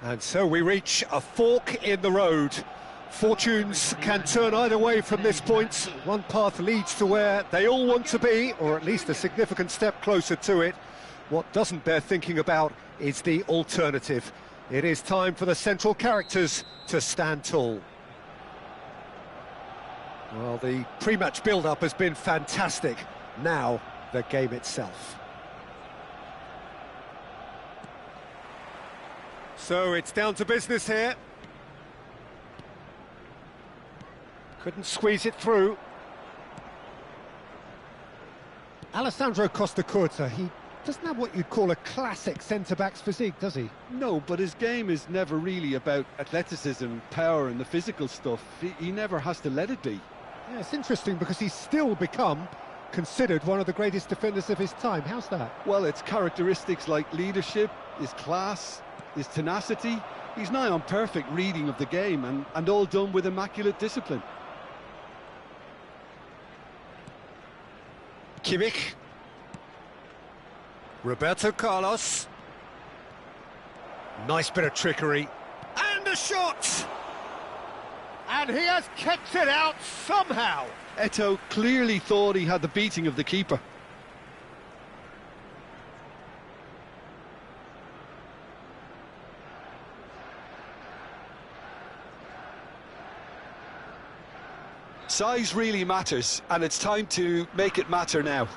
And so we reach a fork in the road. Fortunes can turn either way from this point. One path leads to where they all want to be, or at least a significant step closer to it. What doesn't bear thinking about is the alternative. It is time for the central characters to stand tall. Well, the pre-match build-up has been fantastic. Now, the game itself. So it's down to business here. Couldn't squeeze it through. Alessandro Costa Curta, he doesn't have what you'd call a classic centre-back's physique, does he? No, but his game is never really about athleticism, power and the physical stuff. He never has to let it be. Yeah, it's interesting because he's still become considered one of the greatest defenders of his time. How's that? Well, it's characteristics like leadership, his class, his tenacity. He's nigh on perfect reading of the game and all done with immaculate discipline. Kimmich. Roberto Carlos. Nice bit of trickery. And a shot! And he has kept it out somehow. Eto'o clearly thought he had the beating of the keeper. Size really matters, and it's time to make it matter now.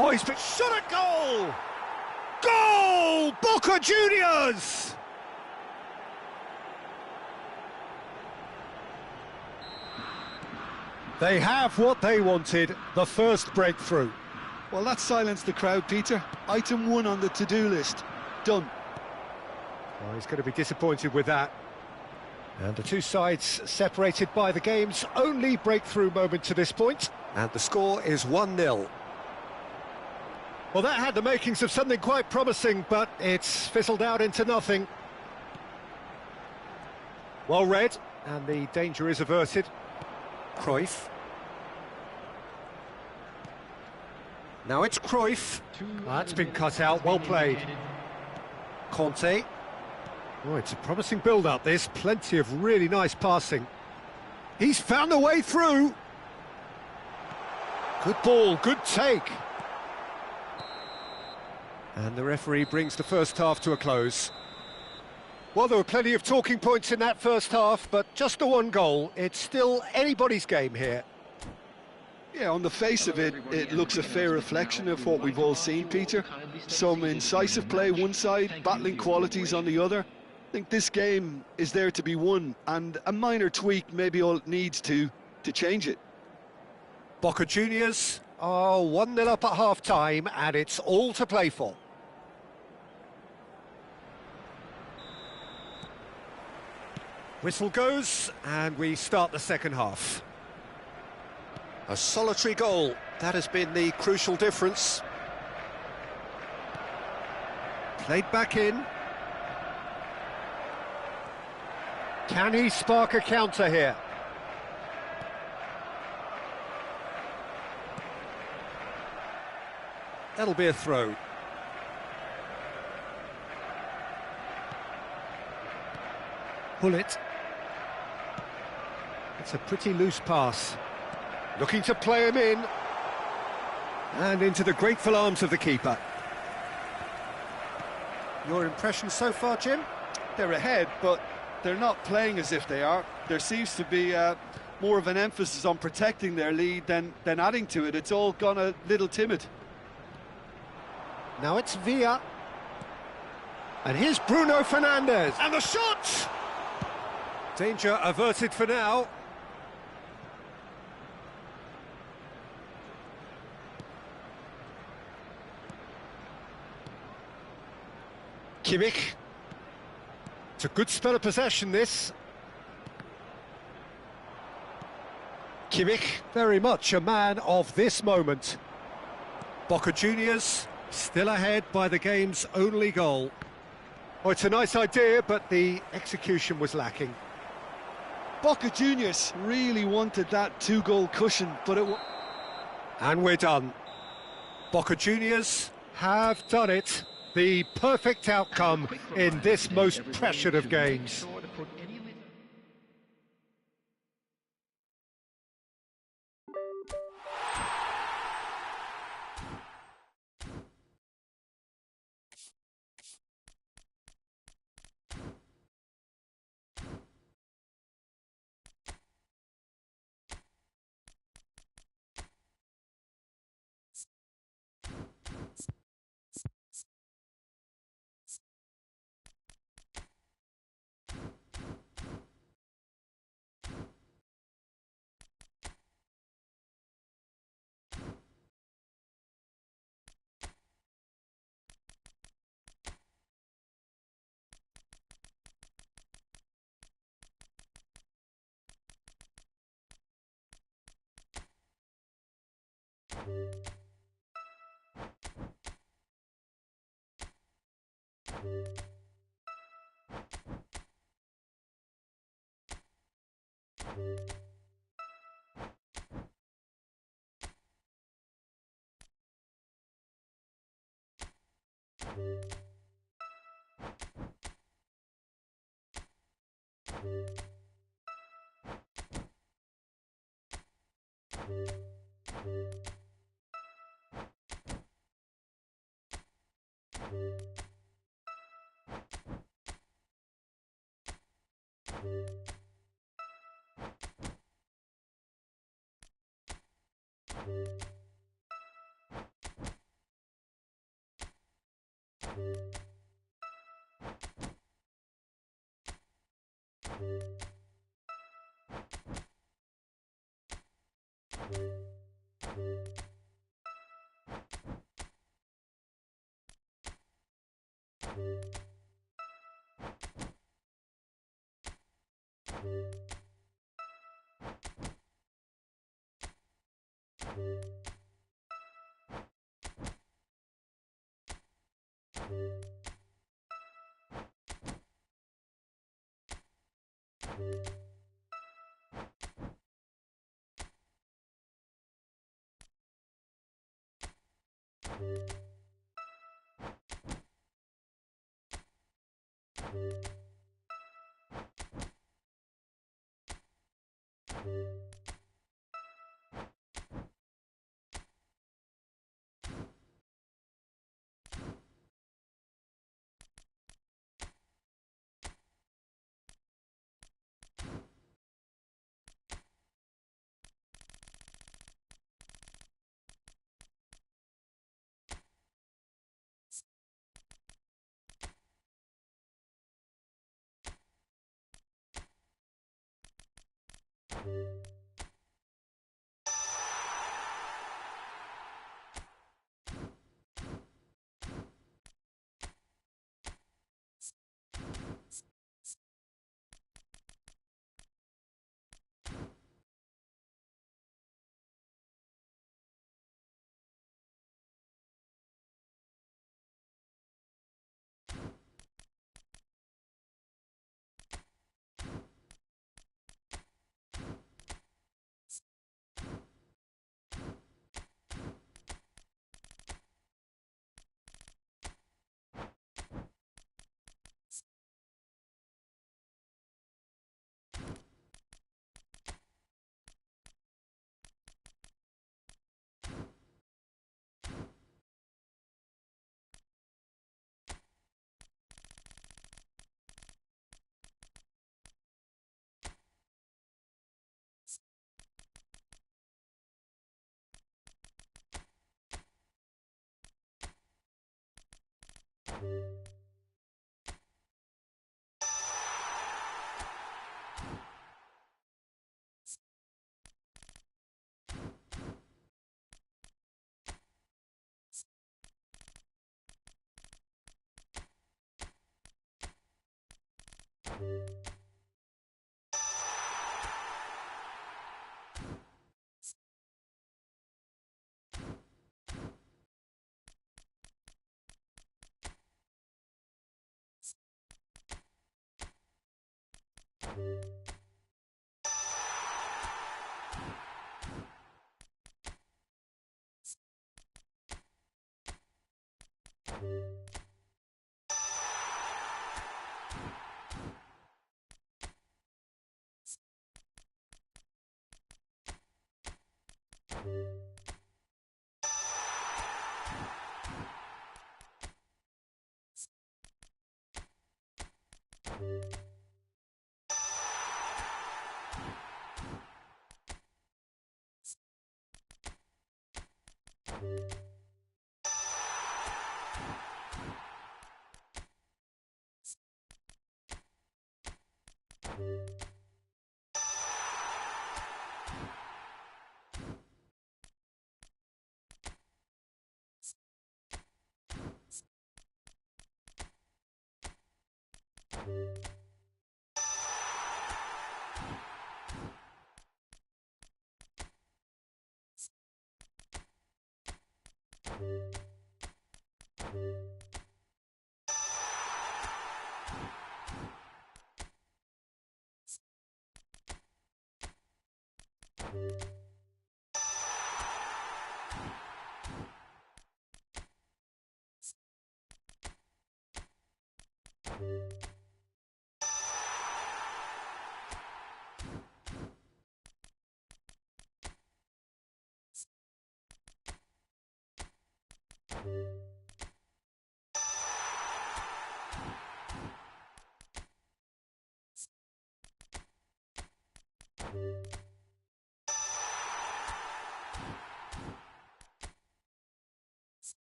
Oh, he's been shot at goal! Goal! Boca Juniors! They have what they wanted, the first breakthrough. Well, that silenced the crowd, Peter. Item 1 on the to-do list. Done. Oh, he's going to be disappointed with that. And the two sides separated by the game's only breakthrough moment to this point. And the score is 1-0. Well, that had the makings of something quite promising, but it's fizzled out into nothing. Well read, and the danger is averted. Cruyff. Now it's Cruyff. That's been cut out, well played. Conte. Oh, it's a promising build-up, this. Plenty of really nice passing. He's found a way through. Good ball, good take. And the referee brings the first half to a close. Well, there were plenty of talking points in that first half, but just the one goal. It's still anybody's game here. Yeah, on the face of it, it looks a fair reflection of what we've all seen, Peter. Some incisive play one side, battling qualities on the other. I think this game is there to be won, and a minor tweak maybe all it needs to change it. Boca Juniors are 1-0 up at half-time, and it's all to play for. Whistle goes, and we start the second half. A solitary goal, that has been the crucial difference. Played back in. Can he spark a counter here? That'll be a throw. Hullet. It's a pretty loose pass. Looking to play him in. And into the grateful arms of the keeper. Your impression so far, Jim? They're ahead, but they're not playing as if they are. There seems to be more of an emphasis on protecting their lead than adding to it. It's all gone a little timid. Now it's Villa. And here's Bruno Fernandes. And the shot! Danger averted for now. Kimmich. It's a good spell of possession, this. Kimmich, very much a man of this moment. Boca Juniors still ahead by the game's only goal. Oh, it's a nice idea, but the execution was lacking. Boca Juniors really wanted that two-goal cushion, but And we're done. Boca Juniors have done it. The perfect outcome in this most pressured of games.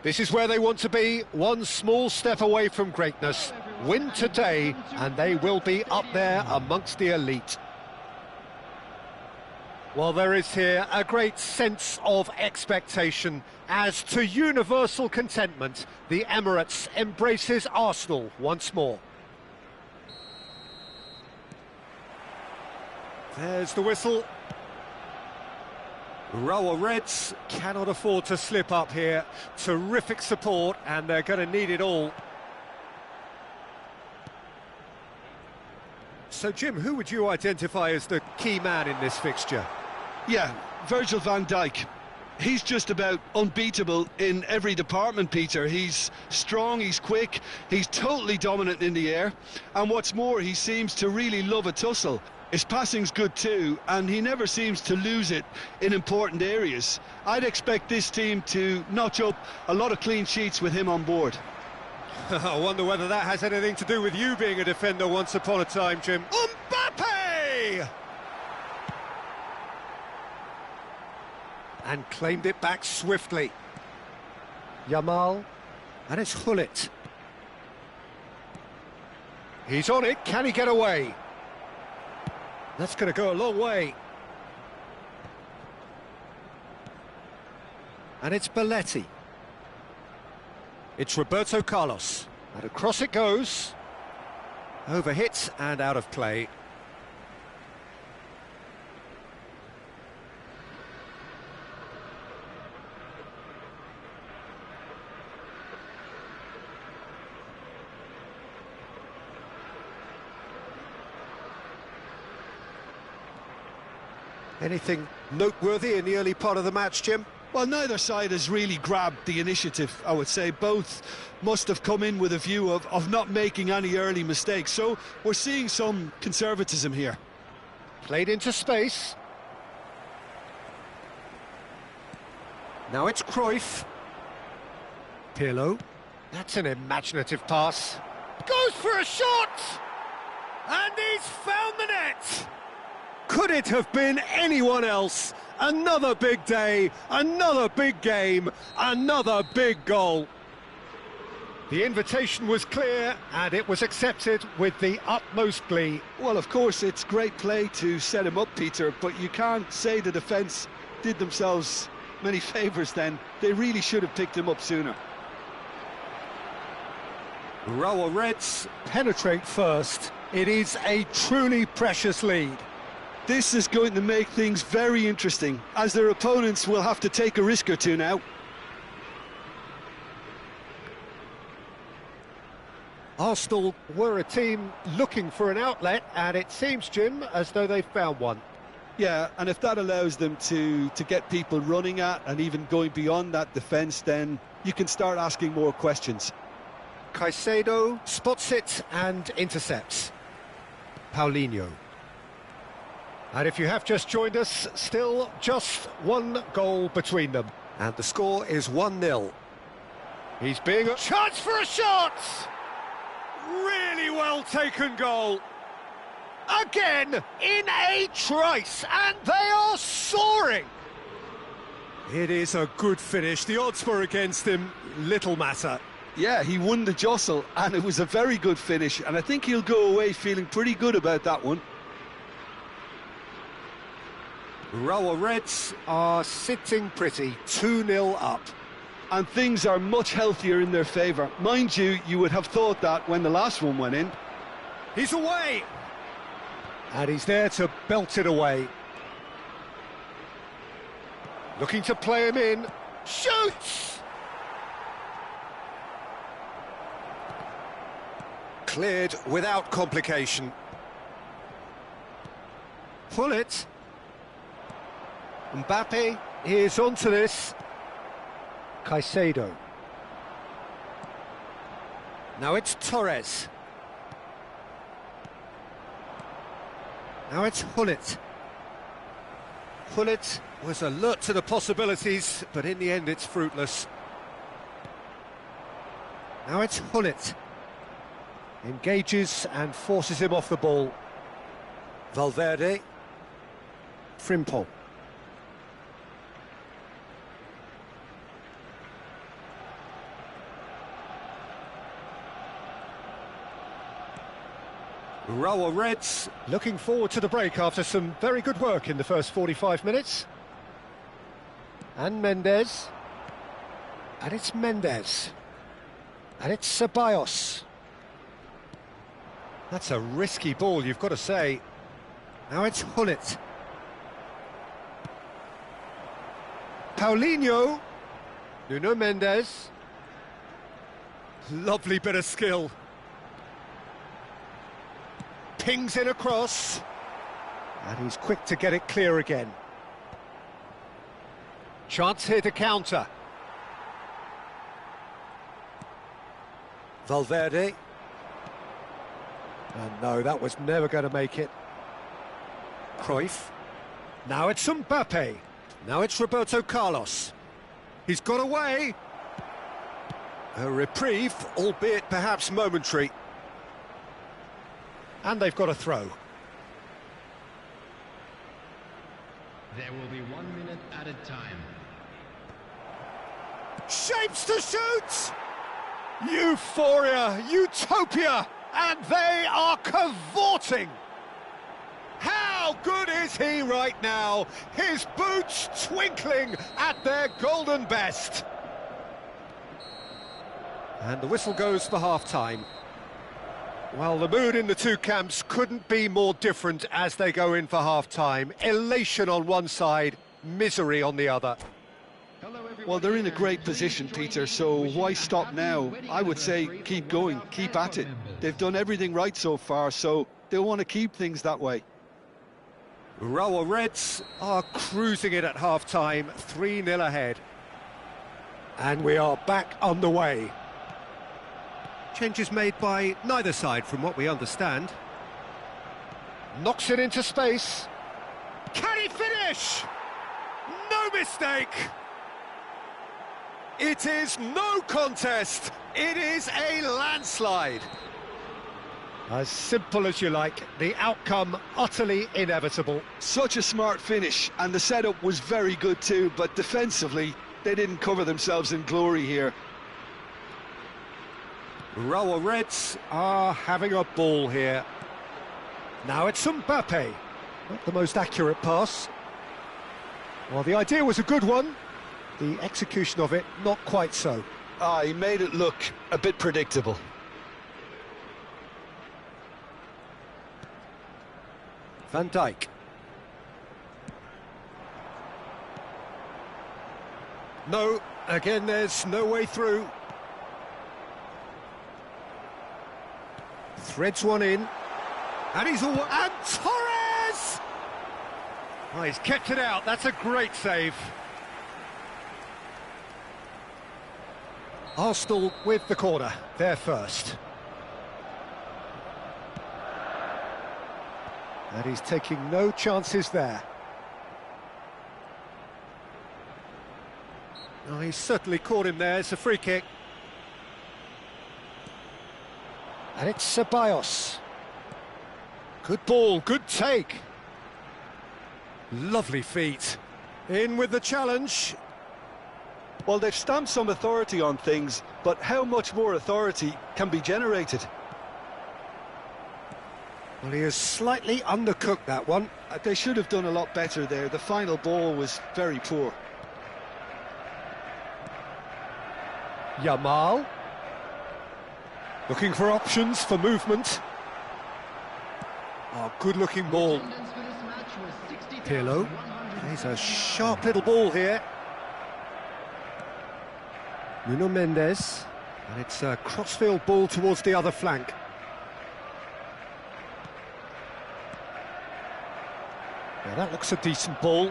This is where they want to be, one small step away from greatness. Win today, and they will be up there amongst the elite. Well, there is here a great sense of expectation as to universal contentment. The Emirates embraces Arsenal once more. There's the whistle. Rower Reds cannot afford to slip up here. Terrific support, and they're going to need it all. So, Jim, who would you identify as the key man in this fixture? Yeah, Virgil van Dijk. He's just about unbeatable in every department, Peter. He's strong, he's quick, he's totally dominant in the air. And what's more, he seems to really love a tussle. His passing's good too, and he never seems to lose it in important areas. I'd expect this team to notch up a lot of clean sheets with him on board. I wonder whether that has anything to do with you being a defender once upon a time, Jim. Mbappe! And claimed it back swiftly. Yamal, and it's Hullet. He's on it, can he get away? That's going to go a long way. And it's Belletti. It's Roberto Carlos. And across it goes. Overhit and out of play. Anything noteworthy in the early part of the match, Jim? Well, neither side has really grabbed the initiative, I would say. Both must have come in with a view of not making any early mistakes. So we're seeing some conservatism here. Played into space. Now it's Cruyff. Pirlo. That's an imaginative pass. Goes for a shot! And he's found the net! Could it have been anyone else? Another big day, another big game, another big goal. The invitation was clear and it was accepted with the utmost glee. Well, of course, it's great play to set him up, Peter, but you can't say the defence did themselves many favours then. They really should have picked him up sooner. Rower Reds penetrate first. It is a truly precious lead. This is going to make things very interesting, as their opponents will have to take a risk or two now. Arsenal were a team looking for an outlet, and it seems, Jim, as though they've found one. Yeah, and if that allows them to get people running at and even going beyond that defence, then you can start asking more questions. Caicedo spots it and intercepts. Paulinho. And if you have just joined us, still just one goal between them. And the score is 1-0. He's being a chance for a shot! Really well taken goal. Again, in a trice, and they are soaring. It is a good finish. The odds were against him, little matter. Yeah, he won the jostle, and it was a very good finish, and I think he'll go away feeling pretty good about that one. Rower Reds are sitting pretty, 2-0 up. And things are much healthier in their favour. Mind you, you would have thought that when the last one went in. He's away! And he's there to belt it away. Looking to play him in. Shoots! Cleared without complication. Pull it. Mbappe is onto this. Caicedo. Now it's Torres. Now it's Hullet. Hullet was alert to the possibilities, but in the end it's fruitless. Now it's Hullet. Engages and forces him off the ball. Valverde. Frimpong. Rawa Reds looking forward to the break after some very good work in the first 45 minutes. And Mendes. And it's Mendes. And it's Ceballos. That's a risky ball, you've got to say. Now it's Hullet. Paulinho. Nuno Mendes. Lovely bit of skill. Pings in across. And he's quick to get it clear again. Chance here to counter. Valverde. And no, that was never going to make it. Cruyff. Now it's Mbappe. Now it's Roberto Carlos. He's got away. A reprieve, albeit perhaps momentary. And they've got a throw. There will be 1 minute added time. Shapes to shoot! Euphoria, utopia, and they are cavorting! How good is he right now? His boots twinkling at their golden best. And the whistle goes for half-time. Well, the mood in the two camps couldn't be more different as they go in for half-time. Elation on one side, misery on the other. Well, they're in a great position, Peter, so why stop now? I would say keep going, keep at it. They've done everything right so far, so they'll want to keep things that way. Rawa Reds are cruising it at half-time, 3-0 ahead. And we are back on the way. Changes made by neither side from what we understand. Knocks it into space. Can he finish? No mistake! It is no contest. It is a landslide. As simple as you like, the outcome utterly inevitable. Such a smart finish, and the setup was very good too, but defensively, they didn't cover themselves in glory here. Rawa Reds are having a ball here. Now it's Mbappe. Not the most accurate pass. Well, the idea was a good one. The execution of it, not quite so. He made it look a bit predictable. Van Dijk. No, again there's no way through. Threads one in. And he's all... And Torres! Oh, he's kept it out, that's a great save. Arsenal with the corner, they're first. And he's taking no chances there. Oh, he's certainly caught him there, it's a free kick. And it's Ceballos. Good ball, good take. Lovely feet. In with the challenge. Well, they've stamped some authority on things, but how much more authority can be generated? Well, he has slightly undercooked that one. They should have done a lot better there. The final ball was very poor. Yamal. Looking for options for movement. Oh, good-looking ball. Pirlo. Plays a sharp little ball here. Nuno Mendes. And it's a crossfield ball towards the other flank. Now that looks a decent ball.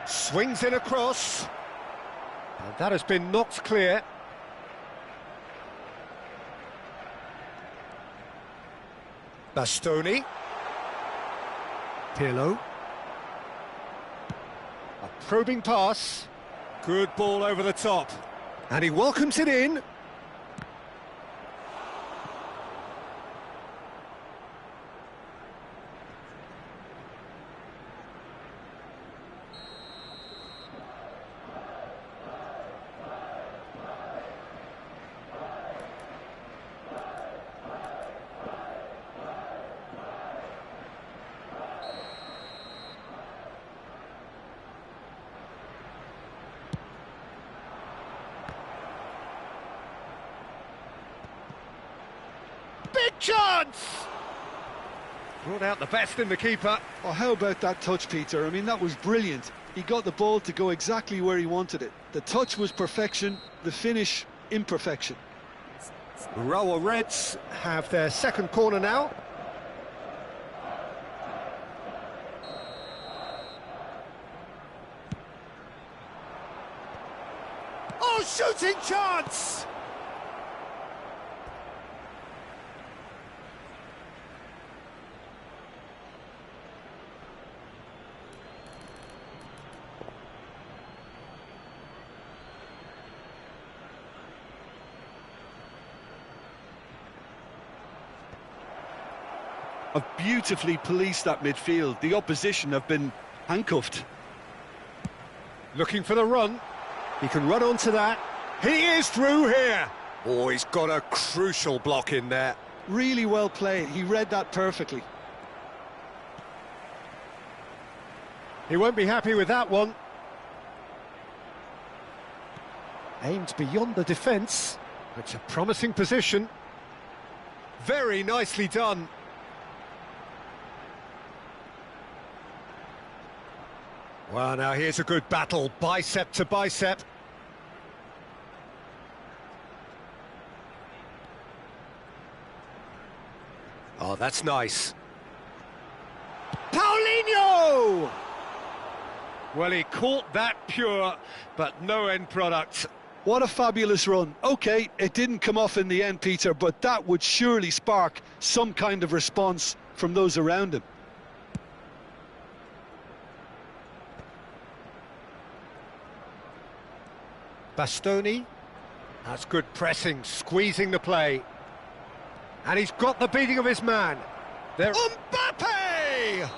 Swings in across. And that has been knocked clear. Bastoni. Pirlo. A probing pass. Good ball over the top. And he welcomes it in. Chance! Brought out the best in the keeper. Oh, how about that touch, Peter? I mean, that was brilliant. He got the ball to go exactly where he wanted it. The touch was perfection, the finish, imperfection. Urawa Reds have their second corner now. Oh, shooting chance! Have beautifully policed that midfield. The opposition have been handcuffed. Looking for the run. He can run onto that. He is through here. Oh, he's got a crucial block in there. Really well played. He read that perfectly. He won't be happy with that one. Aimed beyond the defence. It's a promising position. Very nicely done. Well, now here's a good battle, bicep to bicep. Oh, that's nice. Paulinho! Well, he caught that pure, but no end product. What a fabulous run. OK, it didn't come off in the end, Peter, but that would surely spark some kind of response from those around him. Bastoni, that's good pressing, squeezing the play. And he's got the beating of his man. There, Mbappe!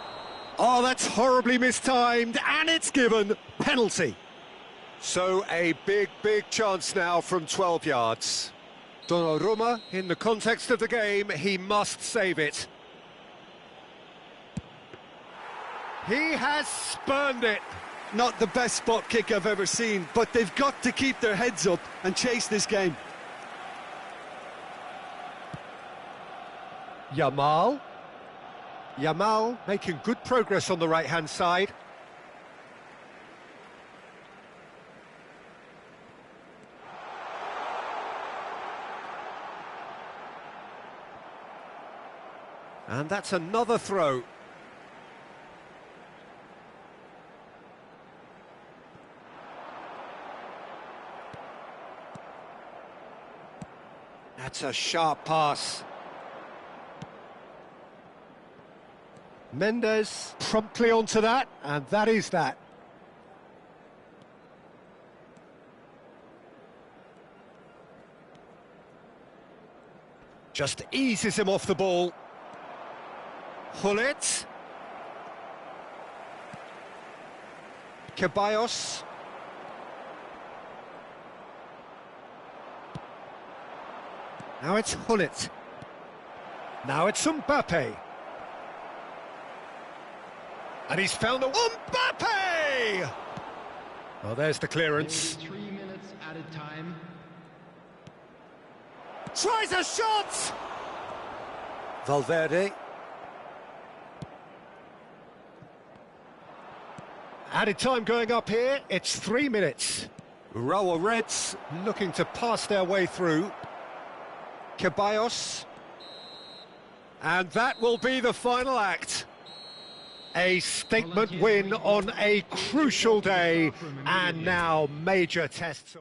Oh, that's horribly mistimed, and it's given. Penalty. So a big chance now from 12 yards. Donnarumma, in the context of the game, he must save it. He has spurned it. Not the best spot kick I've ever seen, but they've got to keep their heads up and chase this game. Yamal making good progress on the right-hand side. And that's another throw. That's a sharp pass. Mendes promptly onto that, and that is that. Just eases him off the ball. Hullet. Ceballos. Now it's Hullet. Now it's Mbappe. And he's found the Mbappe! Well, there's the clearance. 3 minutes added time. Tries a shot! Valverde. Added time going up here, it's 3 minutes. Urawa Reds looking to pass their way through. Ceballos. And that will be the final act. A statement win on a crucial day, and now major tests.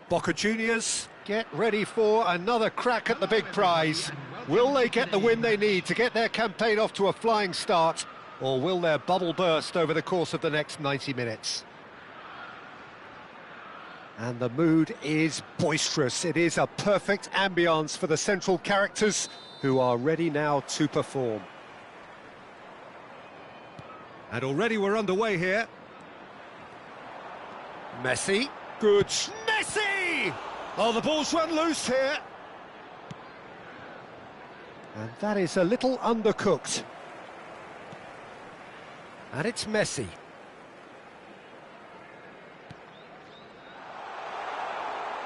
Boca Juniors get ready for another crack at the big prize. Will they get the win they need to get their campaign off to a flying start, or will their bubble burst over the course of the next 90 minutes? And the mood is boisterous. It is a perfect ambience for the central characters who are ready now to perform. And already we're underway here. Messi. Good. Messi! Oh, the ball's run loose here. And that is a little undercooked. And it's Messi.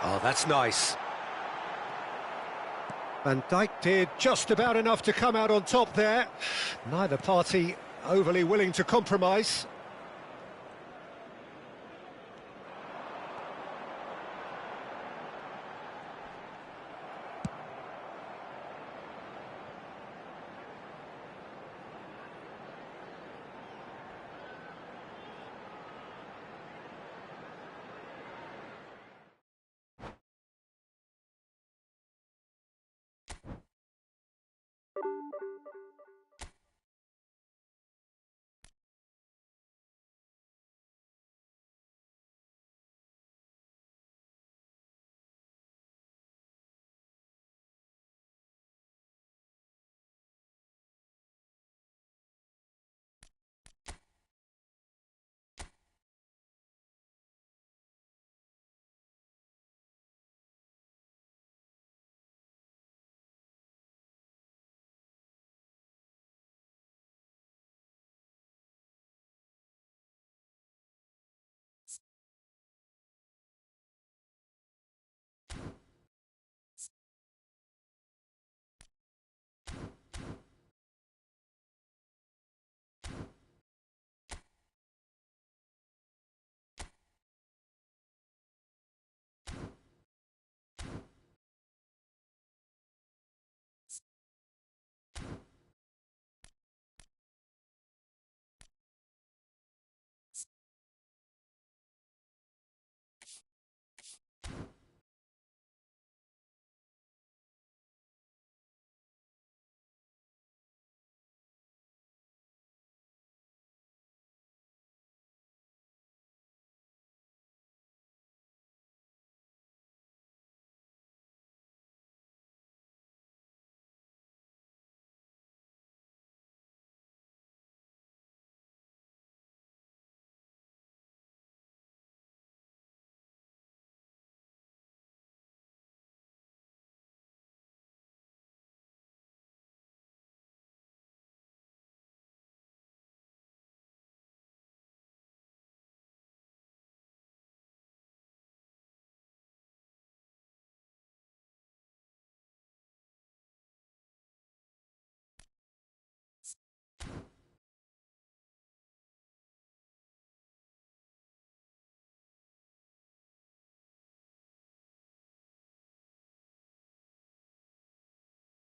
Oh, that's nice. Van Dijk did just about enough to come out on top there. Neither party overly willing to compromise.